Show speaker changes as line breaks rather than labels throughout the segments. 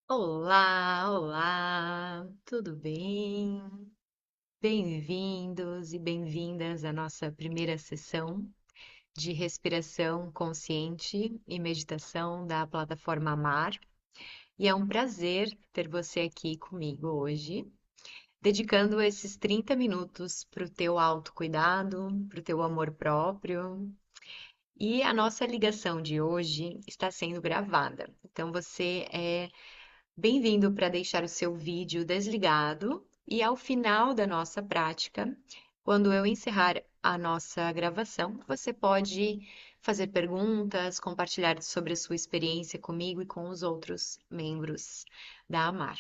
Olá, olá, tudo bem? Bem-vindos e bem-vindas à nossa primeira sessão de respiração consciente e meditação da plataforma Amar. E é um prazer ter você aqui comigo hoje, dedicando esses 30 minutos para o teu autocuidado, para o teu amor próprio. E a nossa ligação de hoje está sendo gravada. Então você é bem-vindo para deixar o seu vídeo desligado e ao final da nossa prática, quando eu encerrar a nossa gravação, você pode fazer perguntas, compartilhar sobre a sua experiência comigo e com os outros membros da Amar.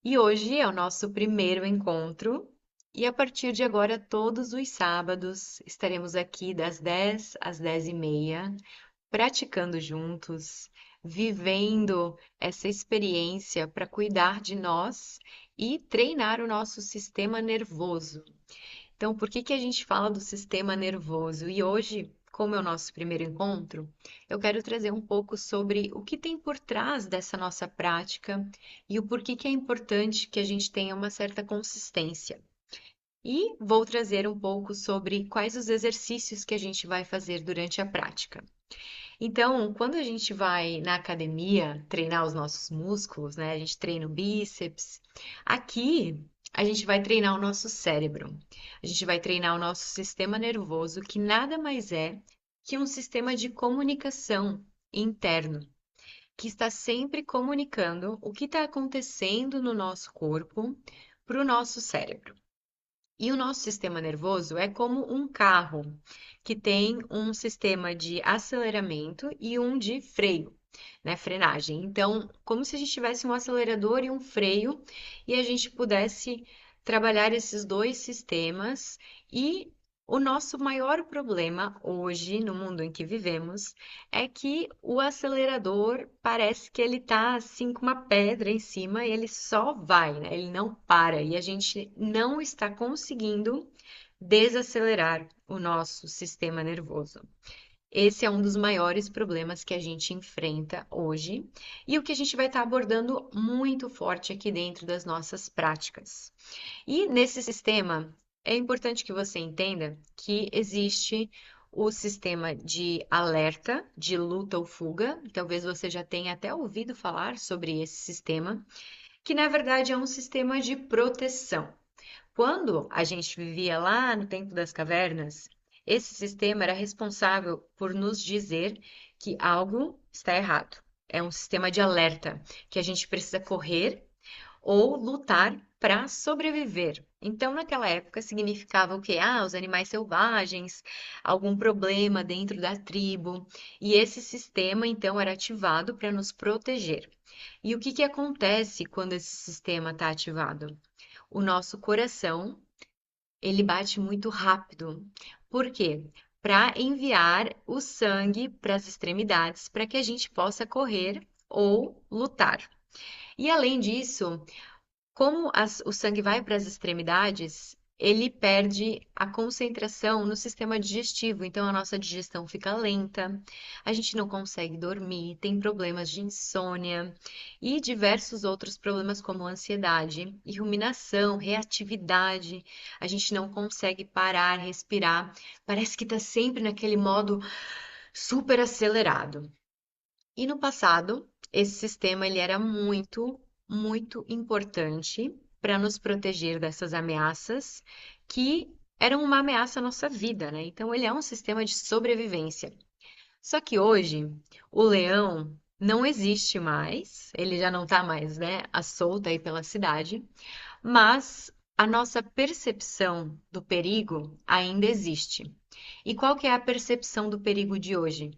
E hoje é o nosso primeiro encontro, e a partir de agora, todos os sábados, estaremos aqui das 10 às 10h30 praticando juntos, vivendo essa experiência para cuidar de nós e treinar o nosso sistema nervoso. Então, por que que a gente fala do sistema nervoso? E hoje, como é o nosso primeiro encontro, eu quero trazer um pouco sobre o que tem por trás dessa nossa prática e o porquê que é importante que a gente tenha uma certa consistência. E vou trazer um pouco sobre quais os exercícios que a gente vai fazer durante a prática. Então, quando a gente vai na academia treinar os nossos músculos, né? A gente treina o bíceps. Aqui, a gente vai treinar o nosso cérebro. A gente vai treinar o nosso sistema nervoso, que nada mais é que um sistema de comunicação interno, que está sempre comunicando o que está acontecendo no nosso corpo para o nosso cérebro. E o nosso sistema nervoso é como um carro que tem um sistema de aceleramento e um de freio, né, frenagem. Então, como se a gente tivesse um acelerador e um freio e a gente pudesse trabalhar esses dois sistemas e o nosso maior problema hoje, no mundo em que vivemos, é que o acelerador parece que ele tá assim com uma pedra em cima e ele só vai, né? Ele não para e a gente não está conseguindo desacelerar o nosso sistema nervoso. Esse é um dos maiores problemas que a gente enfrenta hoje e o que a gente vai estar abordando muito forte aqui dentro das nossas práticas. E nesse sistema, é importante que você entenda que existe o sistema de alerta, de luta ou fuga. Talvez você já tenha até ouvido falar sobre esse sistema, que na verdade é um sistema de proteção. Quando a gente vivia lá no tempo das cavernas, esse sistema era responsável por nos dizer que algo está errado. É um sistema de alerta, que a gente precisa correr ou lutar para sobreviver. Então, naquela época, significava o quê? Ah, os animais selvagens, algum problema dentro da tribo. E esse sistema, então, era ativado para nos proteger. E o que que acontece quando esse sistema está ativado? O nosso coração, ele bate muito rápido. Por quê? Para enviar o sangue para as extremidades, para que a gente possa correr ou lutar. E além disso, como o sangue vai para as extremidades, ele perde a concentração no sistema digestivo, então a nossa digestão fica lenta, a gente não consegue dormir, tem problemas de insônia e diversos outros problemas como ansiedade e ruminação, reatividade. A gente não consegue parar, respirar, parece que está sempre naquele modo super acelerado. E no passado, esse sistema ele era muito importante para nos proteger dessas ameaças que eram uma ameaça à nossa vida, né? Então ele é um sistema de sobrevivência. Só que hoje o leão não existe mais, ele já não está mais, né, à solta aí pela cidade, mas a nossa percepção do perigo ainda existe. E qual que é a percepção do perigo de hoje?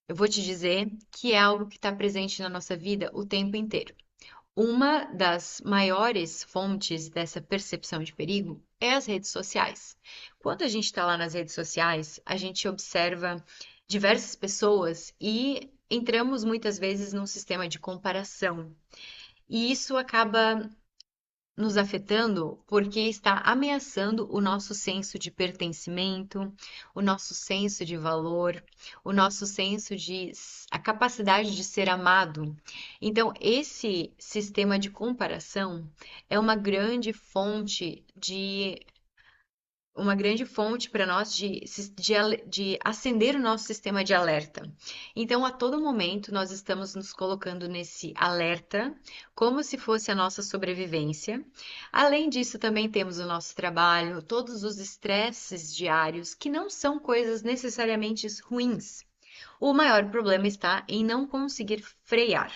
Eu vou te dizer que é algo que está presente na nossa vida o tempo inteiro. Uma das maiores fontes dessa percepção de perigo é as redes sociais. Quando a gente está lá nas redes sociais, a gente observa diversas pessoas e entramos muitas vezes num sistema de comparação. E isso acaba nos afetando porque está ameaçando o nosso senso de pertencimento, o nosso senso de valor, o nosso senso de a capacidade de ser amado. Então, esse sistema de comparação é uma grande fonte para nós de acender o nosso sistema de alerta. Então, a todo momento, nós estamos nos colocando nesse alerta, como se fosse a nossa sobrevivência. Além disso, também temos o nosso trabalho, todos os estresses diários, que não são coisas necessariamente ruins. O maior problema está em não conseguir frear,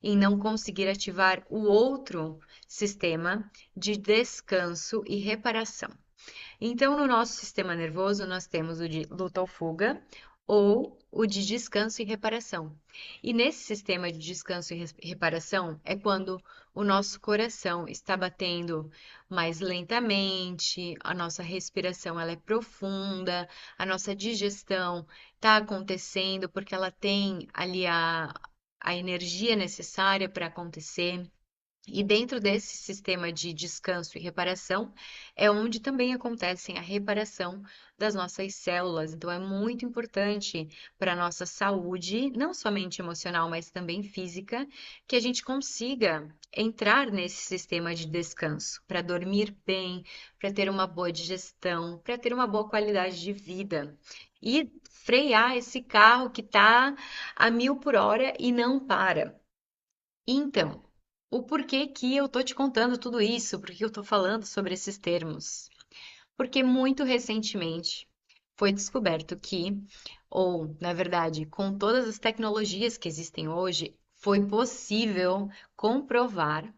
em não conseguir ativar o outro sistema de descanso e reparação. Então, no nosso sistema nervoso, nós temos o de luta ou fuga ou o de descanso e reparação. E nesse sistema de descanso e reparação é quando o nosso coração está batendo mais lentamente, a nossa respiração ela é profunda, a nossa digestão está acontecendo porque ela tem ali a energia necessária para acontecer. E dentro desse sistema de descanso e reparação é onde também acontecem a reparação das nossas células. Então é muito importante para a nossa saúde, não somente emocional, mas também física, que a gente consiga entrar nesse sistema de descanso para dormir bem, para ter uma boa digestão, para ter uma boa qualidade de vida. E frear esse carro que está a 1000 por hora e não para. Então, o porquê que eu tô te contando tudo isso? Por que eu tô falando sobre esses termos? Porque muito recentemente foi descoberto que, ou na verdade, com todas as tecnologias que existem hoje, foi possível comprovar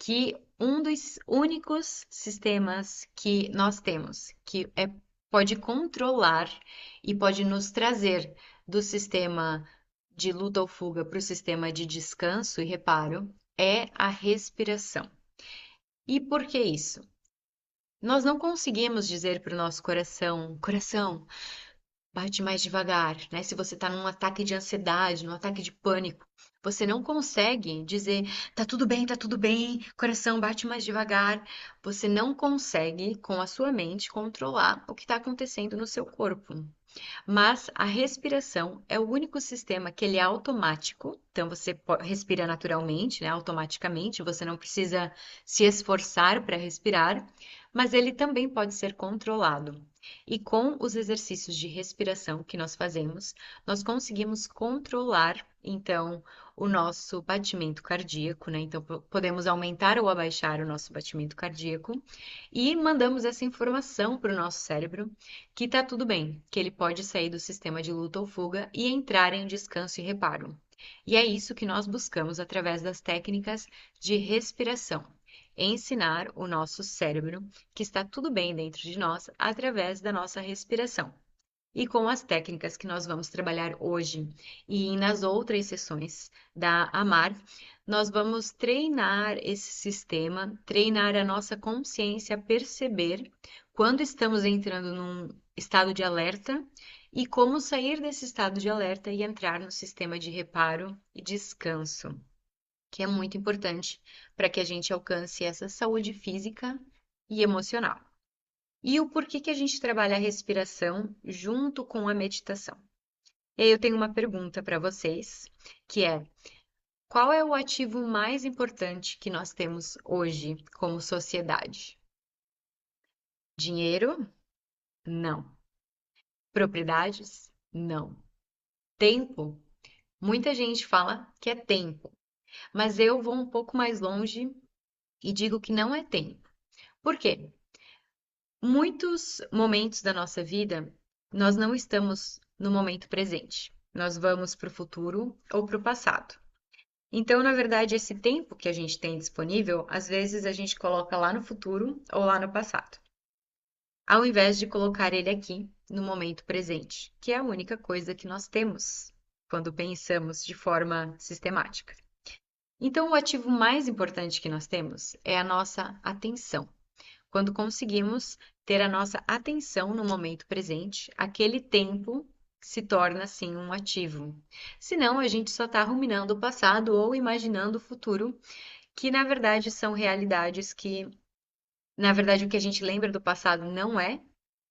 que um dos únicos sistemas que nós temos, pode controlar e pode nos trazer do sistema de luta ou fuga para o sistema de descanso e reparo, é a respiração. E por que isso? Nós não conseguimos dizer para o nosso coração, coração, bate mais devagar, né? Se você está num ataque de ansiedade, num ataque de pânico, você não consegue dizer, tá tudo bem, coração, bate mais devagar. Você não consegue, com a sua mente, controlar o que está acontecendo no seu corpo. Mas a respiração é o único sistema que ele é automático, então você respira naturalmente, né, automaticamente, você não precisa se esforçar para respirar, mas ele também pode ser controlado. E com os exercícios de respiração que nós fazemos, nós conseguimos controlar, então, o nosso batimento cardíaco, né? Então, podemos aumentar ou abaixar o nosso batimento cardíaco e mandamos essa informação para o nosso cérebro que tá tudo bem, que ele pode sair do sistema de luta ou fuga e entrar em descanso e reparo. E é isso que nós buscamos através das técnicas de respiração. Ensinar o nosso cérebro que está tudo bem dentro de nós através da nossa respiração. E com as técnicas que nós vamos trabalhar hoje e nas outras sessões da Amar, nós vamos treinar esse sistema, treinar a nossa consciência a perceber quando estamos entrando num estado de alerta e como sair desse estado de alerta e entrar no sistema de reparo e descanso, que é muito importante para que a gente alcance essa saúde física e emocional. E o porquê que a gente trabalha a respiração junto com a meditação? E aí eu tenho uma pergunta para vocês, que é: qual é o ativo mais importante que nós temos hoje como sociedade? Dinheiro? Não. Propriedades? Não. Tempo? Muita gente fala que é tempo, mas eu vou um pouco mais longe e digo que não é tempo. Por quê? Muitos momentos da nossa vida, nós não estamos no momento presente. Nós vamos para o futuro ou para o passado. Então, na verdade, esse tempo que a gente tem disponível, às vezes a gente coloca lá no futuro ou lá no passado, ao invés de colocar ele aqui no momento presente, que é a única coisa que nós temos quando pensamos de forma sistemática. Então, o ativo mais importante que nós temos é a nossa atenção. Quando conseguimos ter a nossa atenção no momento presente, aquele tempo se torna assim um ativo. Senão, a gente só está ruminando o passado ou imaginando o futuro, que na verdade são realidades que Na verdade, o que a gente lembra do passado não é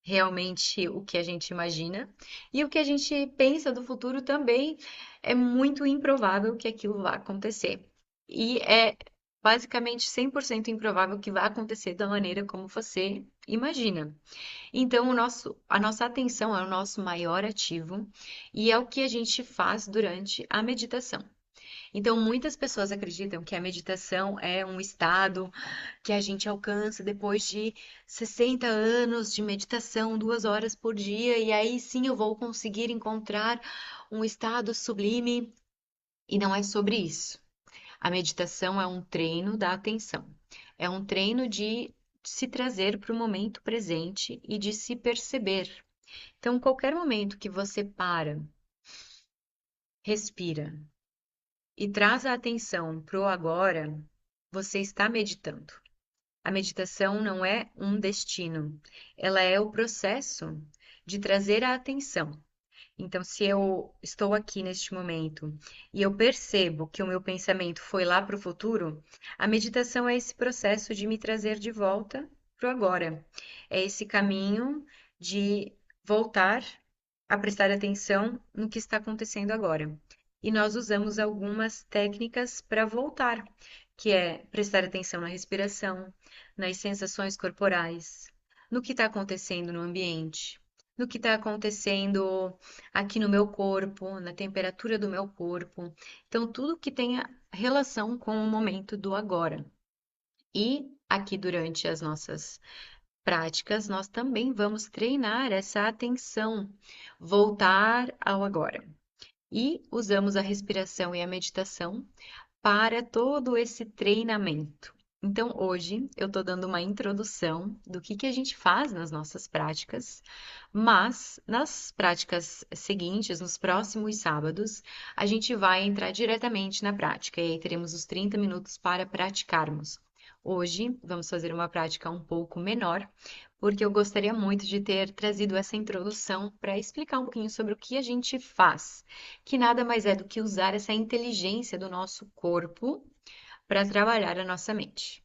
realmente o que a gente imagina, e o que a gente pensa do futuro também é muito improvável que aquilo vá acontecer. E é basicamente 100% improvável que vá acontecer da maneira como você imagina. Então, a nossa atenção é o nosso maior ativo e é o que a gente faz durante a meditação. Então, muitas pessoas acreditam que a meditação é um estado que a gente alcança depois de 60 anos de meditação, 2 horas por dia, e aí sim eu vou conseguir encontrar um estado sublime. E não é sobre isso. A meditação é um treino da atenção, é um treino de se trazer para o momento presente e de se perceber. Então, qualquer momento que você para, respira e traz a atenção para o agora, você está meditando. A meditação não é um destino, ela é o processo de trazer a atenção. Então, se eu estou aqui neste momento e eu percebo que o meu pensamento foi lá para o futuro, a meditação é esse processo de me trazer de volta para o agora. É esse caminho de voltar a prestar atenção no que está acontecendo agora. E nós usamos algumas técnicas para voltar, que é prestar atenção na respiração, nas sensações corporais, no que está acontecendo no ambiente, no que está acontecendo aqui no meu corpo, na temperatura do meu corpo. Então, tudo que tenha relação com o momento do agora. E aqui durante as nossas práticas, nós também vamos treinar essa atenção, voltar ao agora. E usamos a respiração e a meditação para todo esse treinamento. Então, hoje eu estou dando uma introdução do que a gente faz nas nossas práticas, mas nas práticas seguintes, nos próximos sábados, a gente vai entrar diretamente na prática e aí teremos os 30 minutos para praticarmos. Hoje vamos fazer uma prática um pouco menor, porque eu gostaria muito de ter trazido essa introdução para explicar um pouquinho sobre o que a gente faz, que nada mais é do que usar essa inteligência do nosso corpo para trabalhar a nossa mente.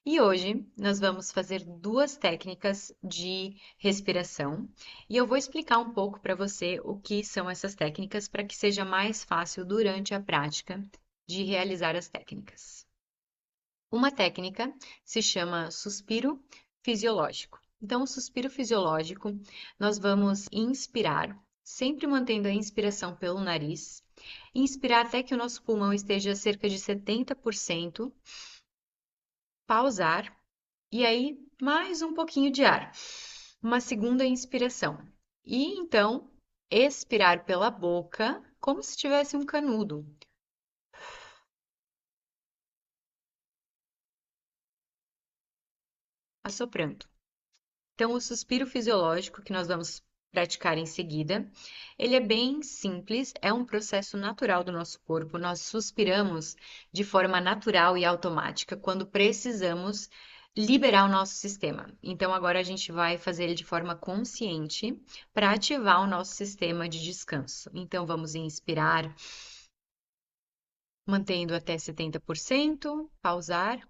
E hoje nós vamos fazer duas técnicas de respiração e eu vou explicar um pouco para você o que são essas técnicas para que seja mais fácil durante a prática de realizar as técnicas. Uma técnica se chama suspiro fisiológico. Então, o suspiro fisiológico, nós vamos inspirar, sempre mantendo a inspiração pelo nariz, inspirar até que o nosso pulmão esteja a cerca de 70%, pausar e aí mais um pouquinho de ar. Uma segunda inspiração. E então, expirar pela boca, como se tivesse um canudo, assoprando. Então, o suspiro fisiológico que nós vamos praticar em seguida, ele é bem simples, é um processo natural do nosso corpo. Nós suspiramos de forma natural e automática quando precisamos liberar o nosso sistema. Então, agora a gente vai fazer ele de forma consciente para ativar o nosso sistema de descanso. Então, vamos inspirar, mantendo até 70%, pausar,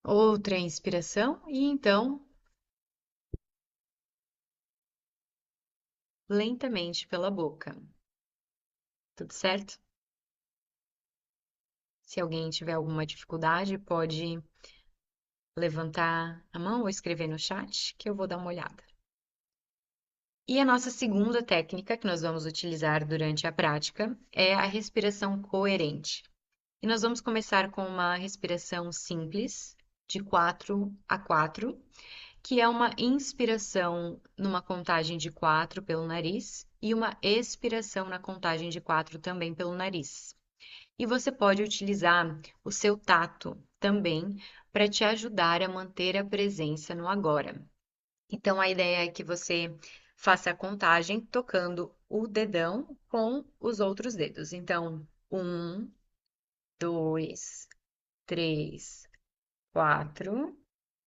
outra inspiração e então lentamente pela boca. Tudo certo? Se alguém tiver alguma dificuldade, pode levantar a mão ou escrever no chat, que eu vou dar uma olhada. E a nossa segunda técnica que nós vamos utilizar durante a prática é a respiração coerente. E nós vamos começar com uma respiração simples, de 4 a 4, que é uma inspiração numa contagem de 4 pelo nariz e uma expiração na contagem de 4 também pelo nariz. E você pode utilizar o seu tato também para te ajudar a manter a presença no agora. Então, a ideia é que você faça a contagem tocando o dedão com os outros dedos. Então, 1, 2, 3, 4,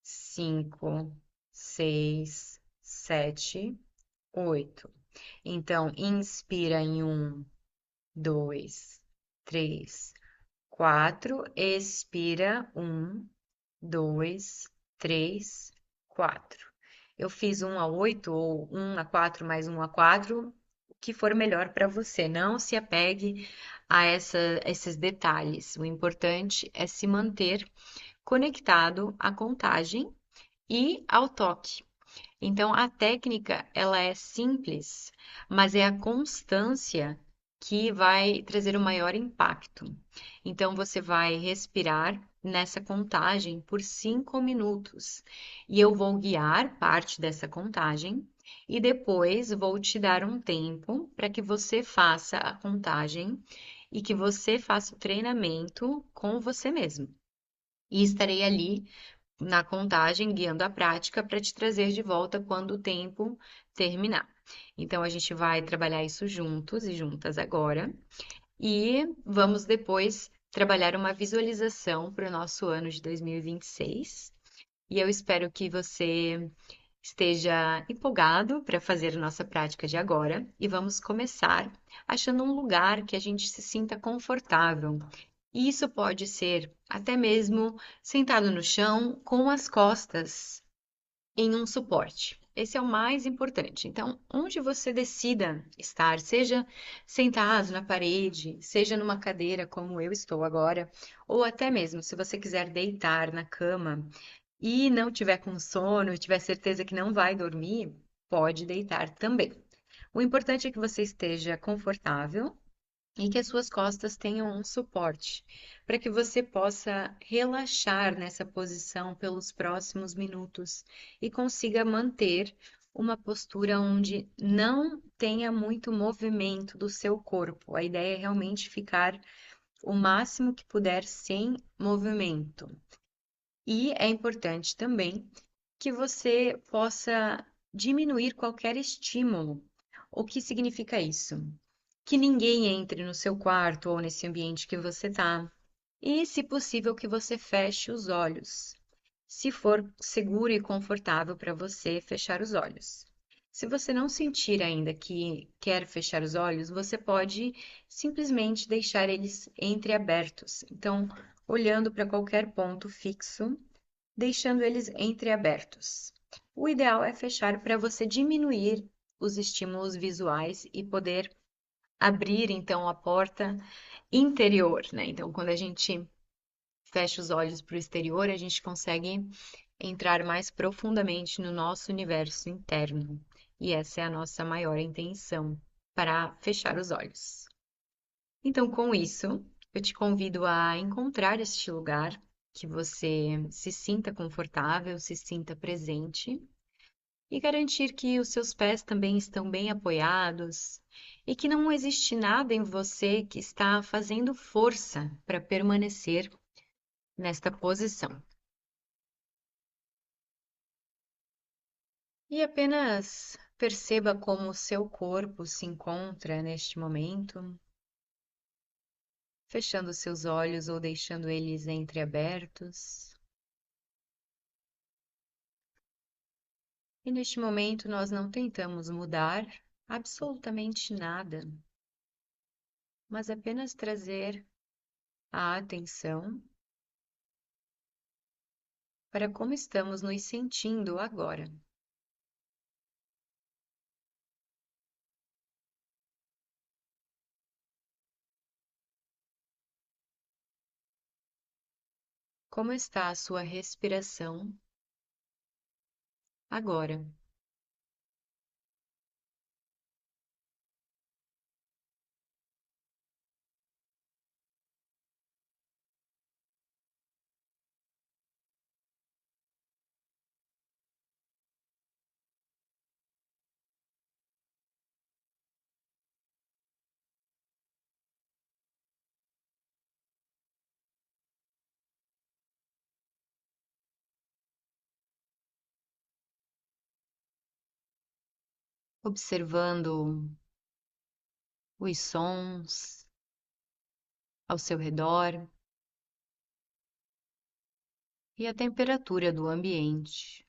5, 6, 7, 8. Então, inspira em 1, 2, 3, 4, expira 1, 2, 3, 4. Eu fiz 1 a 8 ou 1 a 4 mais 1 a 4, o que for melhor para você. Não se apegue a esses detalhes. O importante é se manter conectado à contagem e ao toque. Então, a técnica, ela é simples, mas é a constância que vai trazer o maior impacto. Então, você vai respirar nessa contagem por 5 minutos e eu vou guiar parte dessa contagem e depois vou te dar um tempo para que você faça a contagem e que você faça o treinamento com você mesmo. E estarei ali na contagem, guiando a prática para te trazer de volta quando o tempo terminar. Então, a gente vai trabalhar isso juntos e juntas agora, e vamos depois trabalhar uma visualização para o nosso ano de 2026. E eu espero que você esteja empolgado para fazer a nossa prática de agora e vamos começar achando um lugar que a gente se sinta confortável. E isso pode ser até mesmo sentado no chão com as costas em um suporte. Esse é o mais importante. Então, onde você decida estar, seja sentado na parede, seja numa cadeira como eu estou agora, ou até mesmo se você quiser deitar na cama e não tiver com sono, e tiver certeza que não vai dormir, pode deitar também. O importante é que você esteja confortável e que as suas costas tenham um suporte, para que você possa relaxar nessa posição pelos próximos minutos e consiga manter uma postura onde não tenha muito movimento do seu corpo. A ideia é realmente ficar o máximo que puder sem movimento. E é importante também que você possa diminuir qualquer estímulo. O que significa isso? Que ninguém entre no seu quarto ou nesse ambiente que você está. E, se possível, que você feche os olhos. Se for seguro e confortável para você, fechar os olhos. Se você não sentir ainda que quer fechar os olhos, você pode simplesmente deixar eles entreabertos. Então, olhando para qualquer ponto fixo, deixando eles entreabertos. O ideal é fechar para você diminuir os estímulos visuais e poder abrir então a porta interior, né? Então, quando a gente fecha os olhos para o exterior, a gente consegue entrar mais profundamente no nosso universo interno. E essa é a nossa maior intenção para fechar os olhos. Então, com isso, eu te convido a encontrar este lugar que você se sinta confortável, se sinta presente e garantir que os seus pés também estão bem apoiados e que não existe nada em você que está fazendo força para permanecer nesta posição. E apenas perceba como o seu corpo se encontra neste momento, fechando seus olhos ou deixando eles entreabertos. E neste momento nós não tentamos mudar absolutamente nada, mas apenas trazer a atenção para como estamos nos sentindo agora. Como está a sua respiração agora? Observando os sons ao seu redor e a temperatura do ambiente.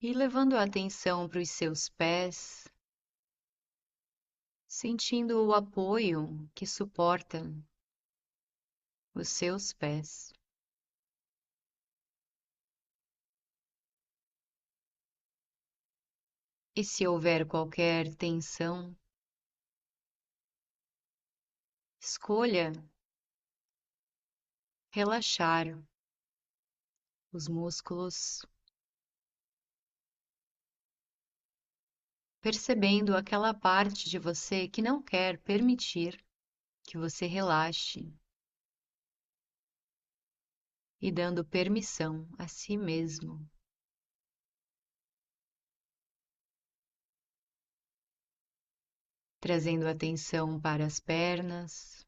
E levando a atenção para os seus pés, sentindo o apoio que suporta os seus pés. E se houver qualquer tensão, escolha relaxar os músculos, percebendo aquela parte de você que não quer permitir que você relaxe e dando permissão a si mesmo. Trazendo atenção para as pernas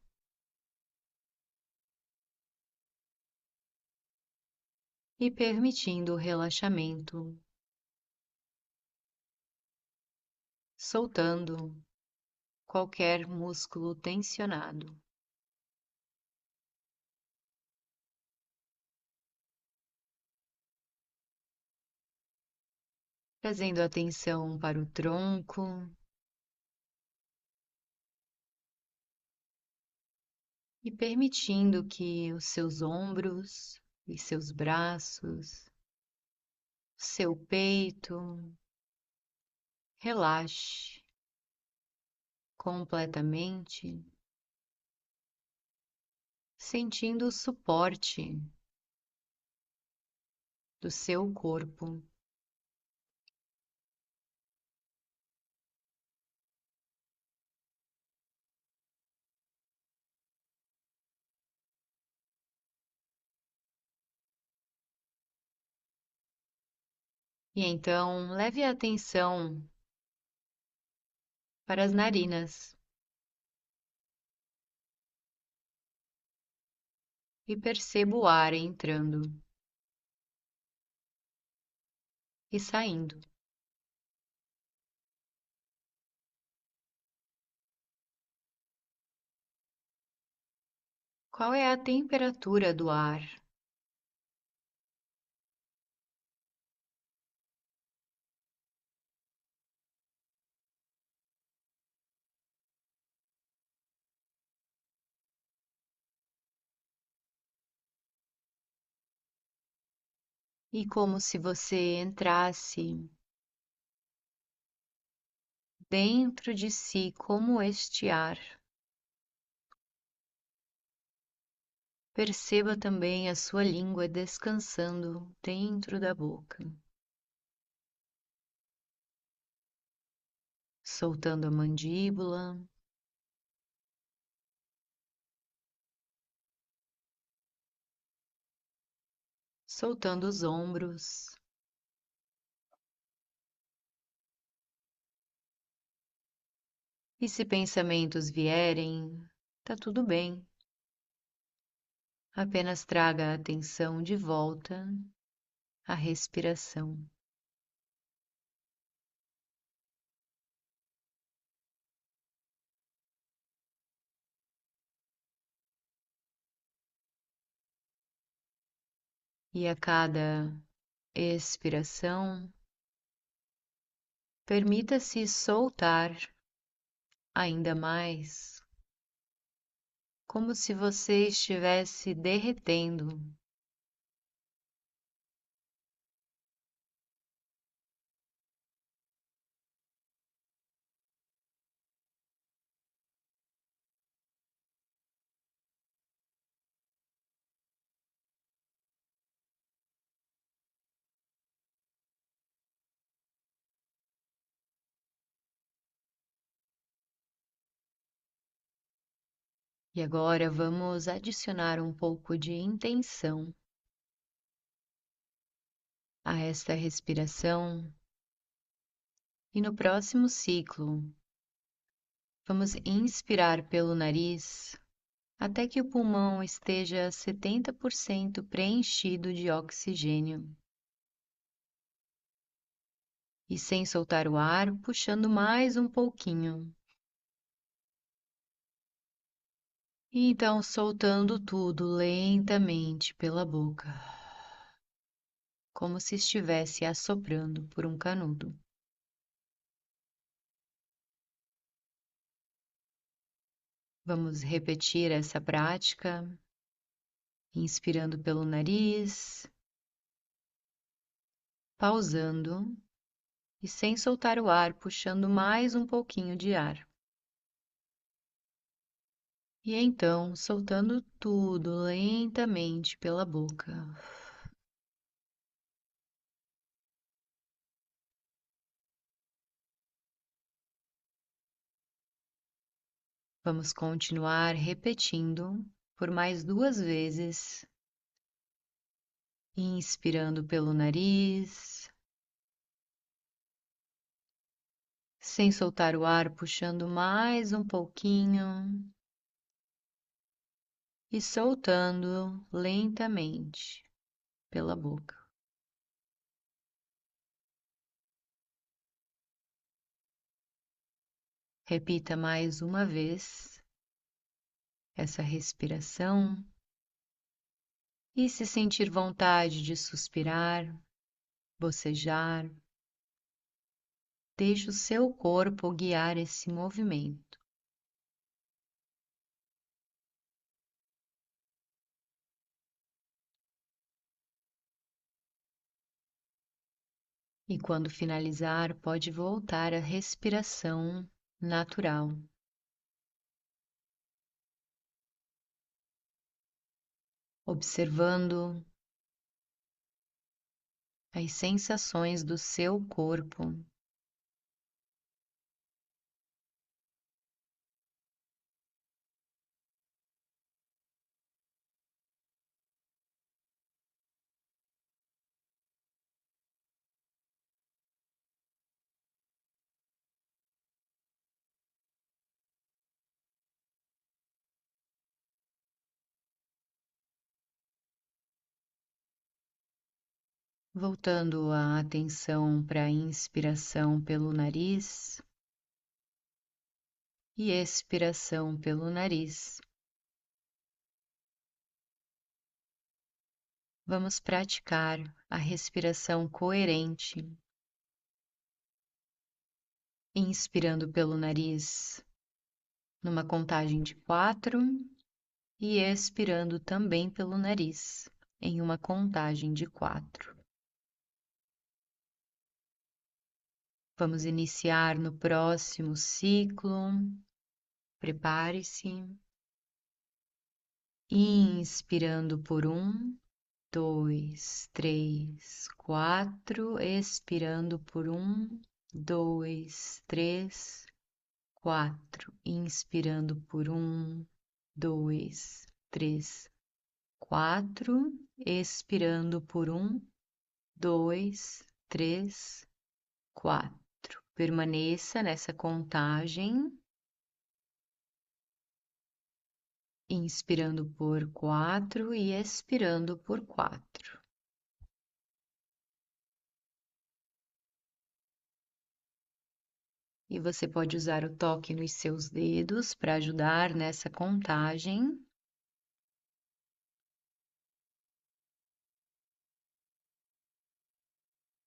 e permitindo o relaxamento, soltando qualquer músculo tensionado. Trazendo atenção para o tronco e permitindo que os seus ombros e seus braços, seu peito, relaxe completamente, sentindo o suporte do seu corpo. E então leve a atenção para as narinas e perceba o ar entrando e saindo. Qual é a temperatura do ar? E como se você entrasse dentro de si, como este ar. Perceba também a sua língua descansando dentro da boca, soltando a mandíbula, soltando os ombros. E se pensamentos vierem, tá tudo bem. Apenas traga a atenção de volta à respiração. E a cada expiração, permita-se soltar ainda mais, como se você estivesse derretendo. E agora vamos adicionar um pouco de intenção a esta respiração. E no próximo ciclo, vamos inspirar pelo nariz até que o pulmão esteja 70% preenchido de oxigênio. E sem soltar o ar, puxando mais um pouquinho. E então soltando tudo lentamente pela boca, como se estivesse assoprando por um canudo. Vamos repetir essa prática, inspirando pelo nariz, pausando e sem soltar o ar, puxando mais um pouquinho de ar. E então, soltando tudo lentamente pela boca. Vamos continuar repetindo por mais 2 vezes, inspirando pelo nariz, sem soltar o ar, puxando mais um pouquinho e soltando lentamente pela boca. Repita mais uma vez essa respiração e, se sentir vontade de suspirar, bocejar, deixe o seu corpo guiar esse movimento. E quando finalizar, pode voltar à respiração natural, observando as sensações do seu corpo. Voltando a atenção para a inspiração pelo nariz e expiração pelo nariz. Vamos praticar a respiração coerente, inspirando pelo nariz numa contagem de 4 e expirando também pelo nariz em uma contagem de 4. Vamos iniciar no próximo ciclo. Prepare-se. Inspirando por 1, 2, 3, 4. Expirando por 1, 2, 3, 4. Inspirando por 1, 2, 3, 4. Expirando por 1, 2, 3, 4. Permaneça nessa contagem, inspirando por 4 e expirando por 4. E você pode usar o toque nos seus dedos para ajudar nessa contagem.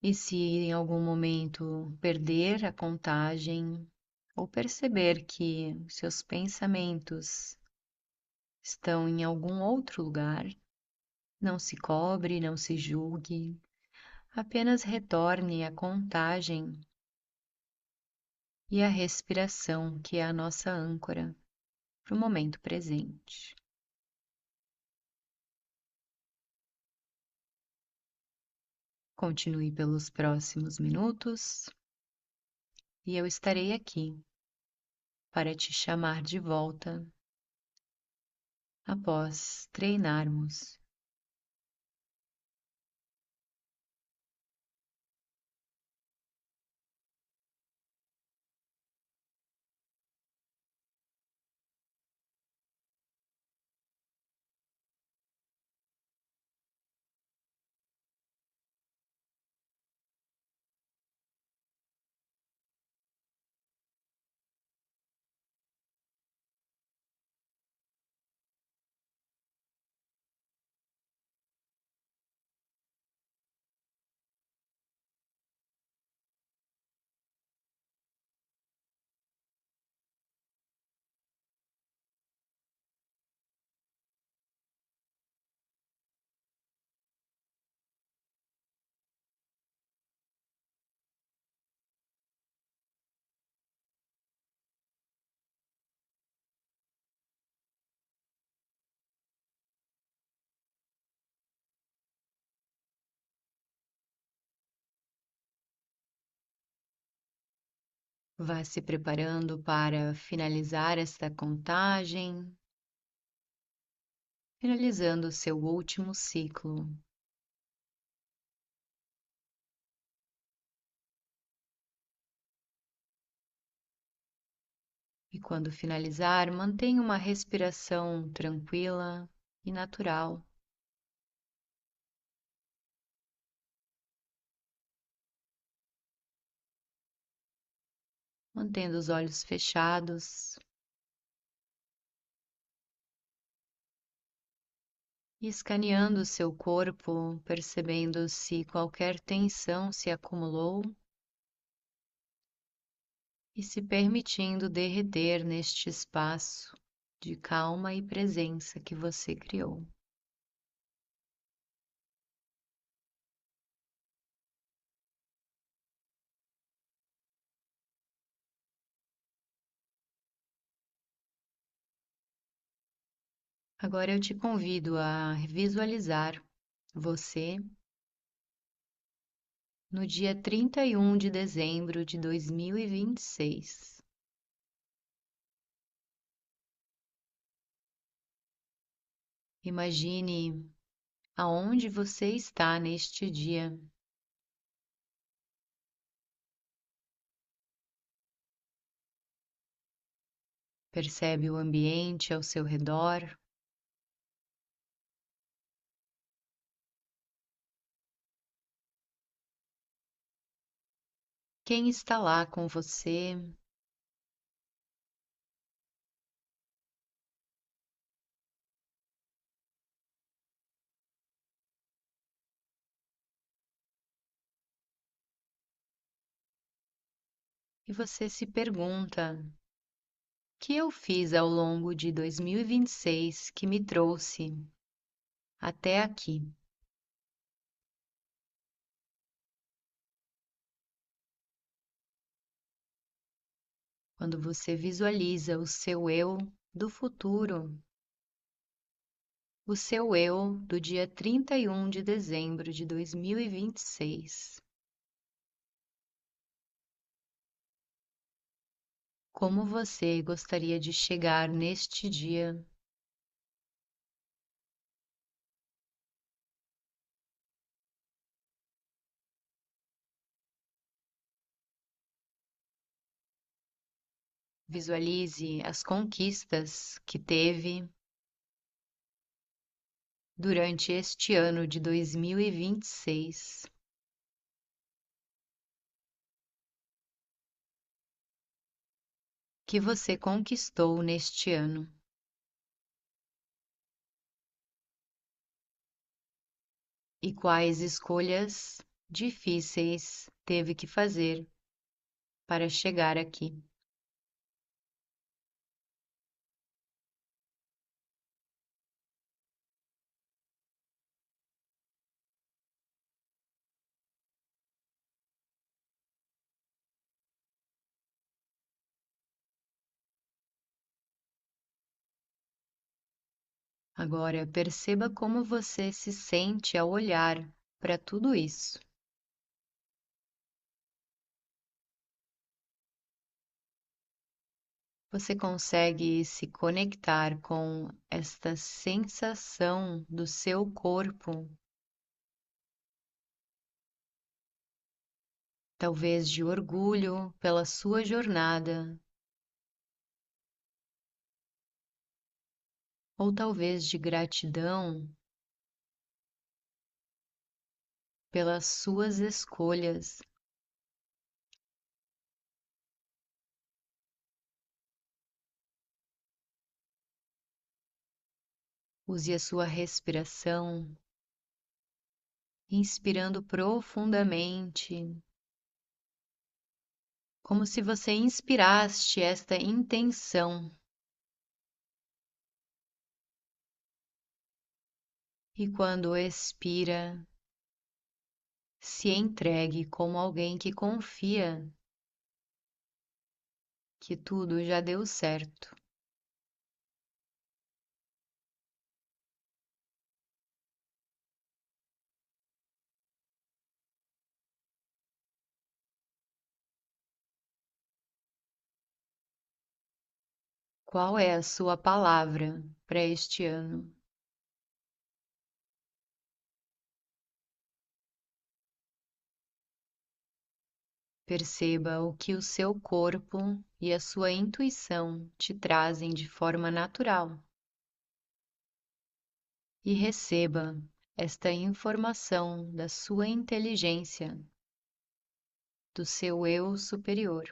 E se em algum momento perder a contagem ou perceber que seus pensamentos estão em algum outro lugar, não se cobre, não se julgue, apenas retorne à contagem e à respiração, que é a nossa âncora para o momento presente. Continue pelos próximos minutos e eu estarei aqui para te chamar de volta após treinarmos. Vá se preparando para finalizar esta contagem, finalizando o seu último ciclo. E quando finalizar, mantenha uma respiração tranquila e natural, mantendo os olhos fechados e escaneando o seu corpo, percebendo se qualquer tensão se acumulou e se permitindo derreter neste espaço de calma e presença que você criou. Agora eu te convido a visualizar você no dia 31 de dezembro de 2026. Imagine aonde você está neste dia. Percebe o ambiente ao seu redor. Quem está lá com você? E você se pergunta: o que eu fiz ao longo de 2026 que me trouxe até aqui? Quando você visualiza o seu eu do futuro, o seu eu do dia 31 de dezembro de 2026, como você gostaria de chegar neste dia? Visualize as conquistas que teve durante este ano de 2026. Que você conquistou neste ano e quais escolhas difíceis teve que fazer para chegar aqui. Agora perceba como você se sente ao olhar para tudo isso. Você consegue se conectar com esta sensação do seu corpo, talvez de orgulho pela sua jornada, ou talvez de gratidão pelas suas escolhas. Use a sua respiração, inspirando profundamente, como se você inspirasse esta intenção. E quando expira, se entregue como alguém que confia que tudo já deu certo. Qual é a sua palavra para este ano? Perceba o que o seu corpo e a sua intuição te trazem de forma natural e receba esta informação da sua inteligência, do seu eu superior.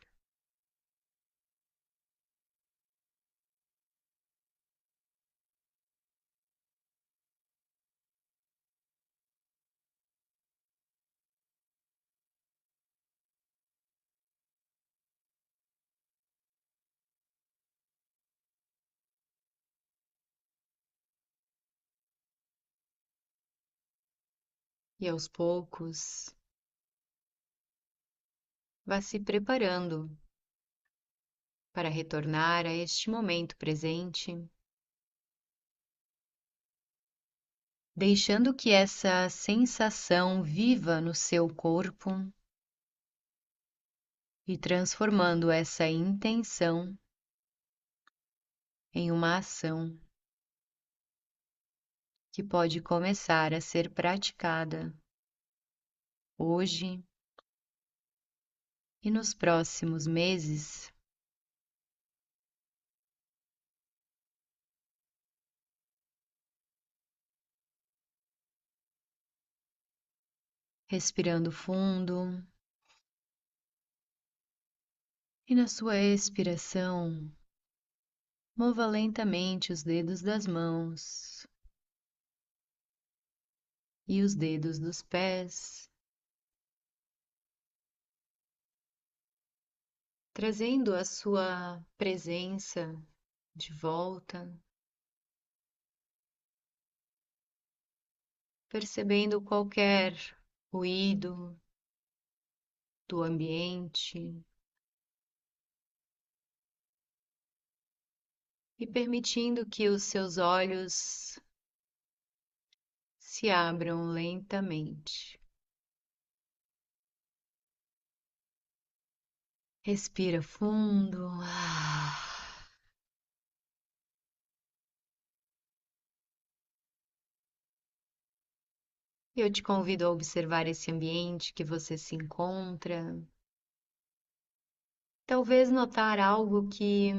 E aos poucos, vá se preparando para retornar a este momento presente, deixando que essa sensação viva no seu corpo e transformando essa intenção em uma ação que pode começar a ser praticada hoje e nos próximos meses, respirando fundo e na sua expiração, mova lentamente os dedos das mãos e os dedos dos pés, trazendo a sua presença de volta, percebendo qualquer ruído do ambiente e permitindo que os seus olhos se abram lentamente. Respira fundo. Eu te convido a observar esse ambiente que você se encontra. Talvez notar algo que